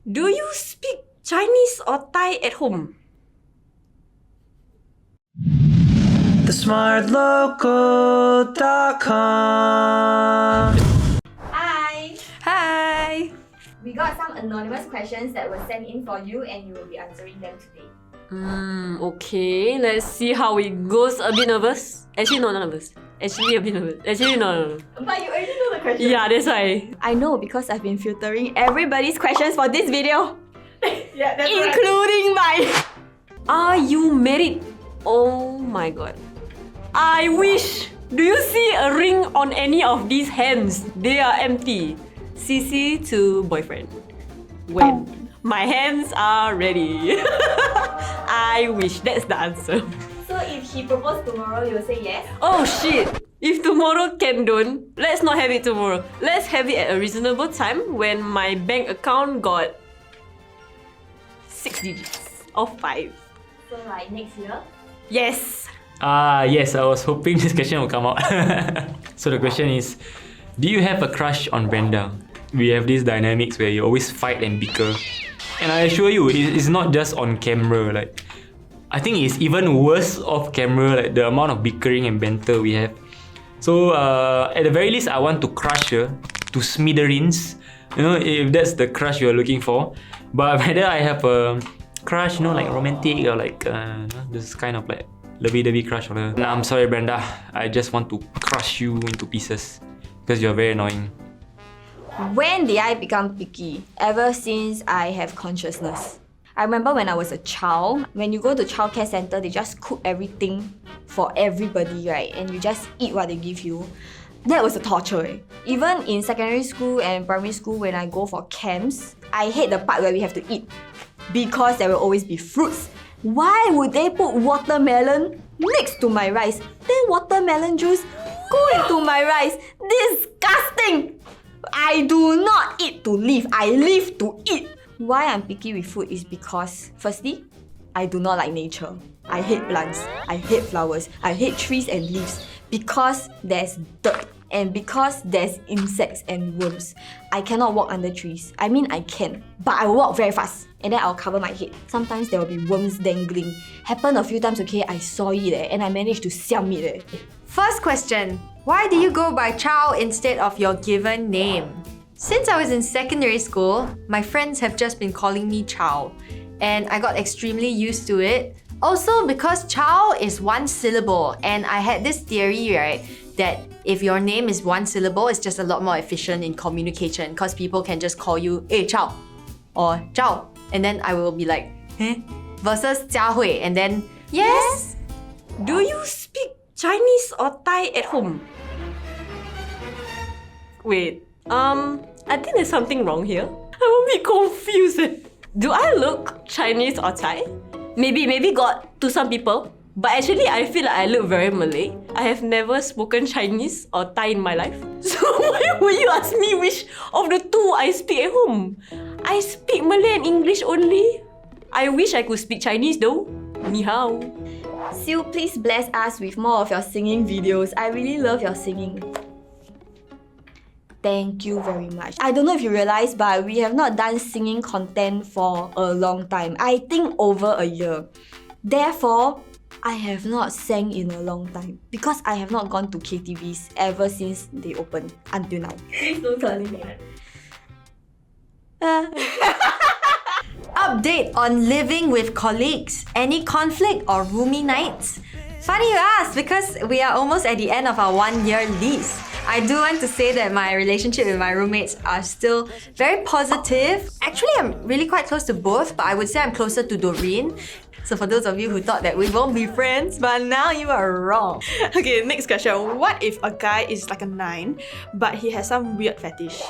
Do you speak Chinese or Thai at home? TheSmartLocal.com. Hi! Hi! We got some anonymous questions that were sent in for you and you will be answering them today. Okay, let's see how it goes. A bit nervous. Actually, no, not nervous. Actually, a bit nervous. Actually, no. But you already know the question. Yeah, that's why. I know because I've been filtering everybody's questions for this video. Yeah, that's right. Including mine. Are you married? Oh my god. I wish. Do you see a ring on any of these hands? They are empty. CC to boyfriend. When? My hands are ready. I wish. That's the answer. So if he proposed tomorrow, you'll say yes? Oh shit. If tomorrow can don't, let's not have it tomorrow. Let's have it at a reasonable time when my bank account got 6 digits or 5. So like next year? Yes. Yes, I was hoping this question would come out. So the question is, do you have a crush on Brenda? We have these dynamics where you always fight and bicker. And I assure you, it's not just on camera. Like, I think it's even worse off camera, like the amount of bickering and banter we have. So at the very least, I want to crush her to smithereens. You know, if that's the crush you're looking for. But whether I have a crush, you know, like romantic or like this kind of like lovey-dovey crush on her. Nah, I'm sorry, Brenda. I just want to crush you into pieces because you're very annoying. When did I become picky? Ever since I have consciousness. I remember when I was a child, when you go to childcare center, they just cook everything for everybody, right? And you just eat what they give you. That was a torture. Eh? Even in secondary school and primary school, when I go for camps, I hate the part where we have to eat because there will always be fruits. Why would they put watermelon next to my rice? Then watermelon juice go into my rice. Disgusting! I do not eat to live. I live to eat. Why I'm picky with food is because, firstly, I do not like nature. I hate plants. I hate flowers. I hate trees and leaves because there's dirt and because there's insects and worms. I cannot walk under trees. I mean, I can, but I walk very fast and then I'll cover my head. Sometimes there will be worms dangling. Happened a few times, okay? I saw it and I managed to siam it. First question. Why do you go by Chow instead of your given name? Since I was in secondary school, my friends have just been calling me Chow, and I got extremely used to it. Also because Chow is one syllable, and I had this theory, right, that if your name is one syllable, it's just a lot more efficient in communication because people can just call you Hey Chow or Chow, and then I will be like, eh? Versus Jia Hui, and then yes? Do you speak Chinese or Thai at home? Wait, I think there's something wrong here. I'm a bit confused. Do I look Chinese or Thai? Maybe got to some people, but actually I feel like I look very Malay. I have never spoken Chinese or Thai in my life. So why would you ask me which of the two I speak at home? I speak Malay and English only. I wish I could speak Chinese though. Ni hao. Sil, please bless us with more of your singing videos. I really love your singing. Thank you very much. I don't know if you realize, but we have not done singing content for a long time. I think over a year. Therefore, I have not sang in a long time because I have not gone to KTVs ever since they opened until now. Please don't tell me that. Update on living with colleagues. Any conflict or roomy nights? Funny you ask because we are almost at the end of our 1-year lease. I do want to say that my relationship with my roommates are still very positive. Actually, I'm really quite close to both, but I would say I'm closer to Doreen. So for those of you who thought that we won't be friends, but now you are wrong. Okay, next question. What if a guy is like a 9, but he has some weird fetish?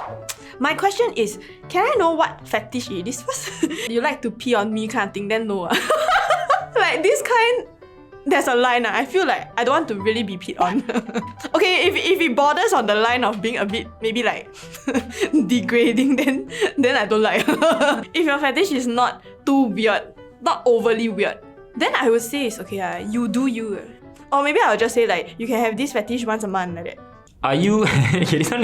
My question is, can I know what fetish it is first? You like to pee on me kind of thing, then no. Like this kind, there's a line. I feel like I don't want to really be peed on. Okay, if it borders on the line of being a bit maybe like degrading, then I don't like. If your fetish is not too weird, not overly weird, then I would say it's okay. You do you. Or maybe I'll just say like you can have this fetish once a month like that. Are you... okay, this one,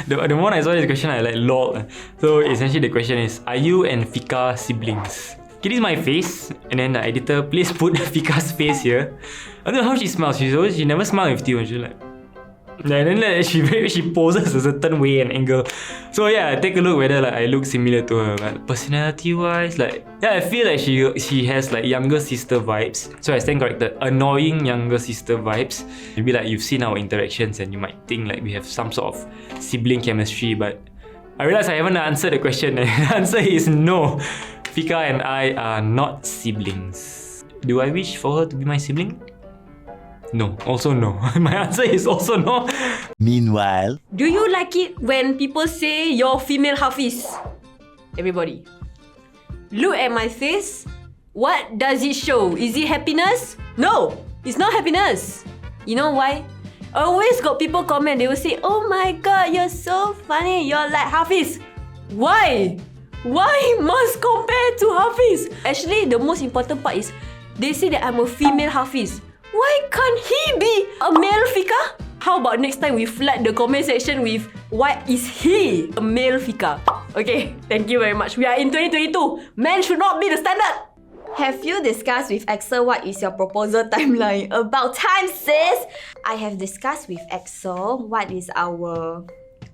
the one I saw this question, I like lol. So essentially the question is, are you and Fikah siblings? Okay, this is my face, and then the editor, please put Fikah's face here. I don't know how she smiles. She never smiles with you, and she's like... And then like, she poses a certain way and angle. So yeah, take a look whether like I look similar to her. But personality wise, like yeah, I feel like she has like younger sister vibes. So I stand corrected. Annoying younger sister vibes. Maybe like you've seen our interactions and you might think like we have some sort of sibling chemistry, but I realize I haven't answered the question. And the answer is no. Fikah and I are not siblings. Do I wish for her to be my sibling? No. Also no. My answer is also no. Meanwhile, Do you like it when people say you're female Hafeez? Everybody. Look at my face. What does it show? Is it happiness? No, it's not happiness. You know why? Always got people comment. They will say, oh my god, you're so funny. You're like Hafeez. Why? Why must compare to Hafeez? Actually, the most important part is they say that I'm a female Hafeez. Why can't he be a male Fikah? How about next time we flood the comment section with why is he a male Fikah? Okay, thank you very much. We are in 2022. Men should not be the standard. Have you discussed with Axel what is your proposal timeline? About time, sis! I have discussed with Axel what is our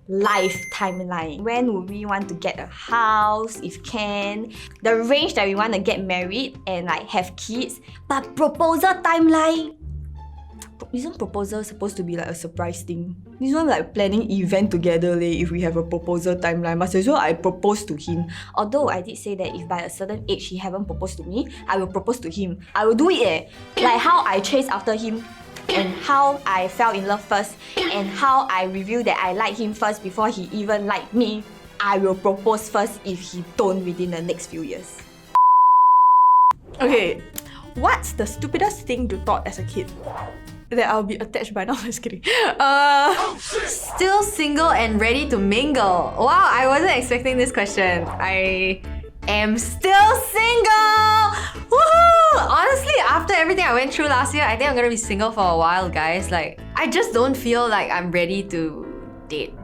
life timeline. When would we want to get a house, if can, the range that we want to get married and like have kids. But proposal timeline, isn't proposal supposed to be like a surprise thing? This one like planning event together leh. If we have a proposal timeline, must as well I propose to him. Although I did say that if by a certain age he haven't proposed to me, I will propose to him. I will do it like how I chase after him, and how I fell in love first, and how I revealed that I like him first before he even liked me. I will propose first if he don't within the next few years. Okay, what's the stupidest thing you thought as a kid? That I'll be attached by now. Just kidding. Still single and ready to mingle. Wow, I wasn't expecting this question. I am still single! Woohoo! Honestly, after everything I went through last year, I think I'm gonna be single for a while, guys. Like, I just don't feel like I'm ready to date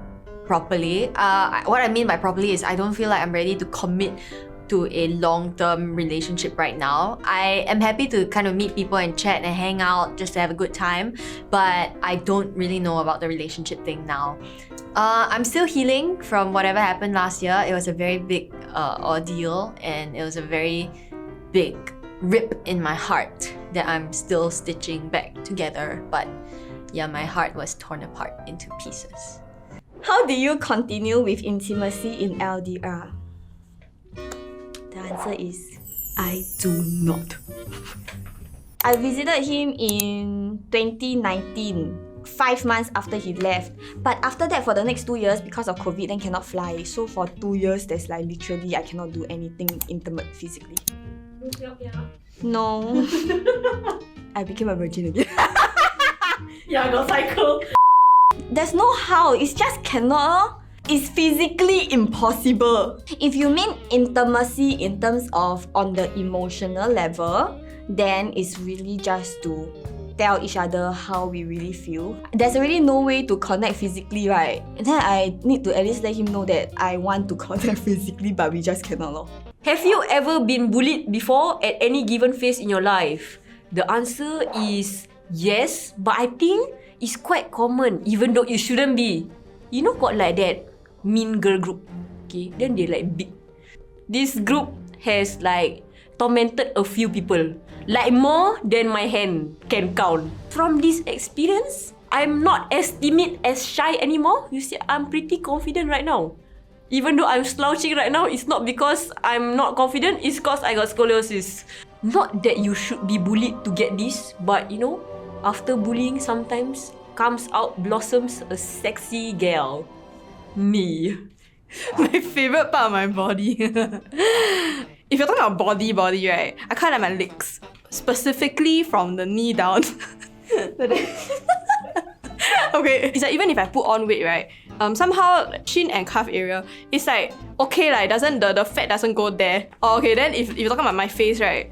properly. What I mean by properly is I don't feel like I'm ready to commit to a long-term relationship right now. I am happy to kind of meet people and chat and hang out just to have a good time, but I don't really know about the relationship thing now. I'm still healing from whatever happened last year. It was a very big ordeal, and it was a very big rip in my heart that I'm still stitching back together. But yeah, my heart was torn apart into pieces. How do you continue with intimacy in LDR? The answer is I do not. I visited him in 2019, 5 months after he left. But after that, for the next 2 years, because of COVID, then cannot fly. So for 2 years, there's like literally I cannot do anything intimate physically. No. I became a virgin again. Yeah, go cycle. There's no how, it's just cannot. It's physically impossible. If you mean intimacy in terms of on the emotional level, then it's really just to tell each other how we really feel. There's already no way to connect physically, right? And then I need to at least let him know that I want to connect physically, but we just cannot lor. Have you ever been bullied before at any given phase in your life? The answer is yes, but I think it's quite common, even though it shouldn't be. You know, got like that mean girl group, okay? Then they like big. This group has like tormented a few people, like more than my hand can count. From this experience, I'm not as timid, as shy anymore. You see, I'm pretty confident right now. Even though I'm slouching right now, it's not because I'm not confident, it's because I got scoliosis. Not that you should be bullied to get this, but you know, after bullying sometimes comes out, blossoms a sexy girl. Me. My favorite part of my body. If you're talking about body, right? I kind of like my legs. Specifically from the knee down. Okay, it's like even if I put on weight, right? Somehow chin and calf area, it's like okay, like doesn't the fat doesn't go there. Oh, okay, then if you're talking about my face, right?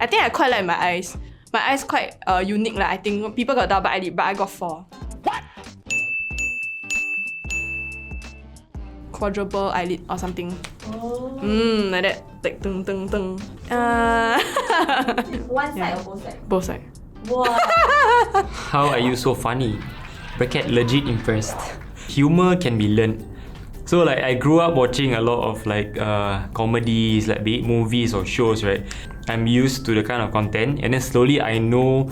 I think I quite like my eyes. My eyes quite unique, like I think people got double eyelid, but I got 4. quadruple eyelid or something. Like that. Like tung tung tung. One side or both sides? Both sides. Wow. How are you so funny? Bracket legit impressed. Humor can be learned. So like I grew up watching a lot of like comedies, like be it movies or shows, right? I'm used to the kind of content, and then slowly I know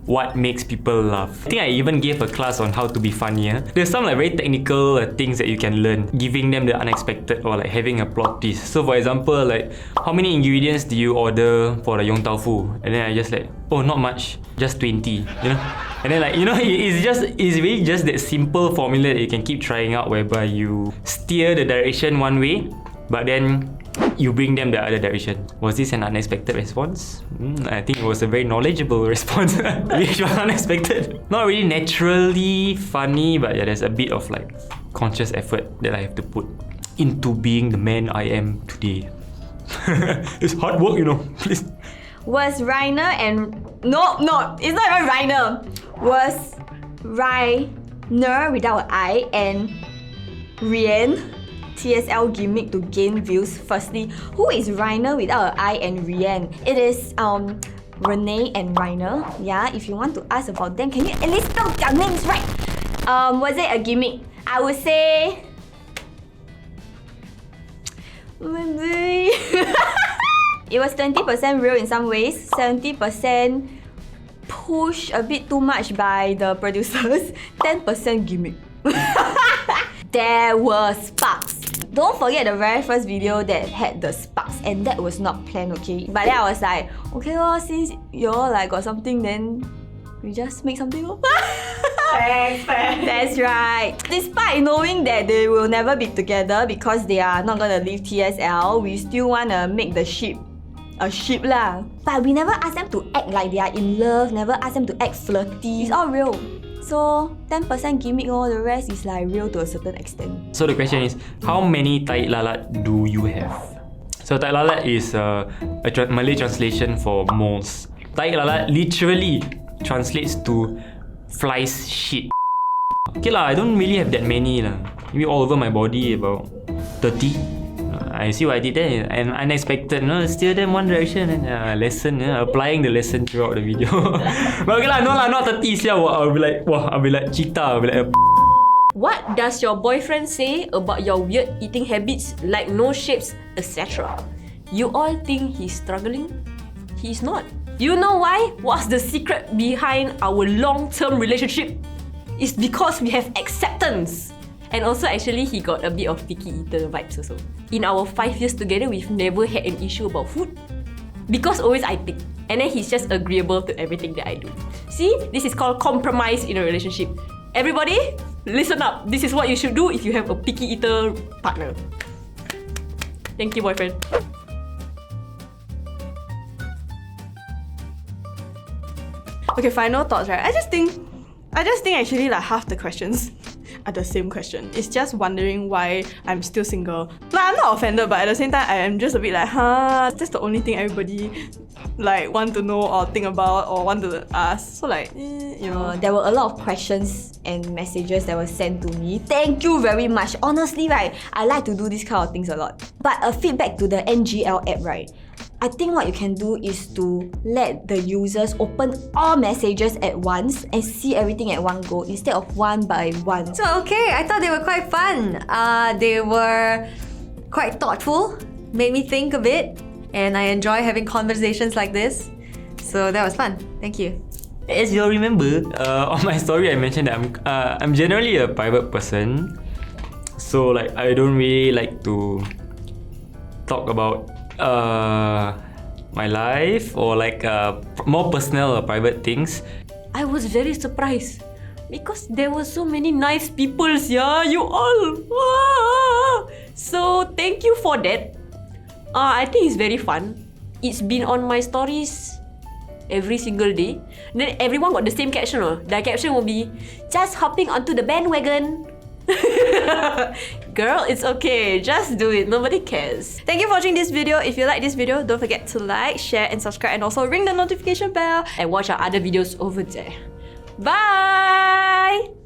what makes people laugh. I think I even gave a class on how to be funnier. There's some like very technical things that you can learn, giving them the unexpected or like having a plot twist. So for example, like how many ingredients do you order for the yong tau fu? And then I just like, oh, not much, just 20, you know? And then like, you know, it's really just that simple formula that you can keep trying out, whereby you steer the direction one way, but then you bring them the other direction. Was this an unexpected response? I think it was a very knowledgeable response, which was unexpected. Not really naturally funny, but yeah, there's a bit of like conscious effort that I have to put into being the man I am today. It's hard work, you know. Please. Was Rainier and... No, it's not even Rainier. Was Rainier without an I and Renae TSL gimmick to gain views? Firstly, who is Rainier without an I and Renae? It is Renae and Rainier. Yeah, if you want to ask about them, can you at least spell their names right? Was it a gimmick? I would say... It was 20% real in some ways, 70% pushed a bit too much by the producers, 10% gimmick. There were sparks. Don't forget the very first video that had the sparks, and that was not planned, okay? But then I was like, okay lor, since y'all like got something, then we just make something lor. Thanks. That's right. Despite knowing that they will never be together because they are not gonna leave TSL, we still wanna make the ship a ship lah. But we never ask them to act like they are in love, never ask them to act flirty. It's all real. So 10% gimmick, all the rest is like real to a certain extent. So the question is, how many taik lalat do you have? So taik lalat is a Malay translation for moles. Taik lalat literally translates to flies shit. Okay lah, I don't really have that many lah. Maybe all over my body, about 30. I see what I did there, and unexpected, no, steer them one direction and lesson, applying the lesson throughout the video. But okay lah, no lah, not 30 siya. I'll be like cheetah, I'll be like What does your boyfriend say about your weird eating habits, like no shapes, etc.? You all think he's struggling? He's not. You know why? What's the secret behind our long-term relationship? It's because we have acceptance. And also actually he got a bit of picky eater vibes also. In our 5 years together, we've never had an issue about food. Because always I pick. And then he's just agreeable to everything that I do. See? This is called compromise in a relationship. Everybody, listen up. This is what you should do if you have a picky eater partner. Thank you, boyfriend. Okay, final thoughts, right? I just think actually like half the questions are the same question. It's just wondering why I'm still single. Like, I'm not offended, but at the same time, I am just a bit like, that's the only thing everybody like want to know or think about or want to ask. So like, you know. There were a lot of questions and messages that were sent to me. Thank you very much. Honestly, right, I like to do these kind of things a lot. But a feedback to the NGL app, right? I think what you can do is to let the users open all messages at once and see everything at one go instead of one by one. So okay, I thought they were quite fun. They were quite thoughtful, made me think a bit, and I enjoy having conversations like this. So that was fun. Thank you. As you'll remember, on my story I mentioned that I'm generally a private person. So like I don't really like to talk about my life or like more personal or private things. I was very surprised because there were so many nice people, yeah, you all. So thank you for that. I think it's very fun. It's been on my stories every single day. Then everyone got the same caption. The caption will be, just hopping onto the bandwagon. Girl, it's okay. Just do it. Nobody cares. Thank you for watching this video. If you like this video, don't forget to like, share and subscribe, and also ring the notification bell. And watch our other videos over there. Bye!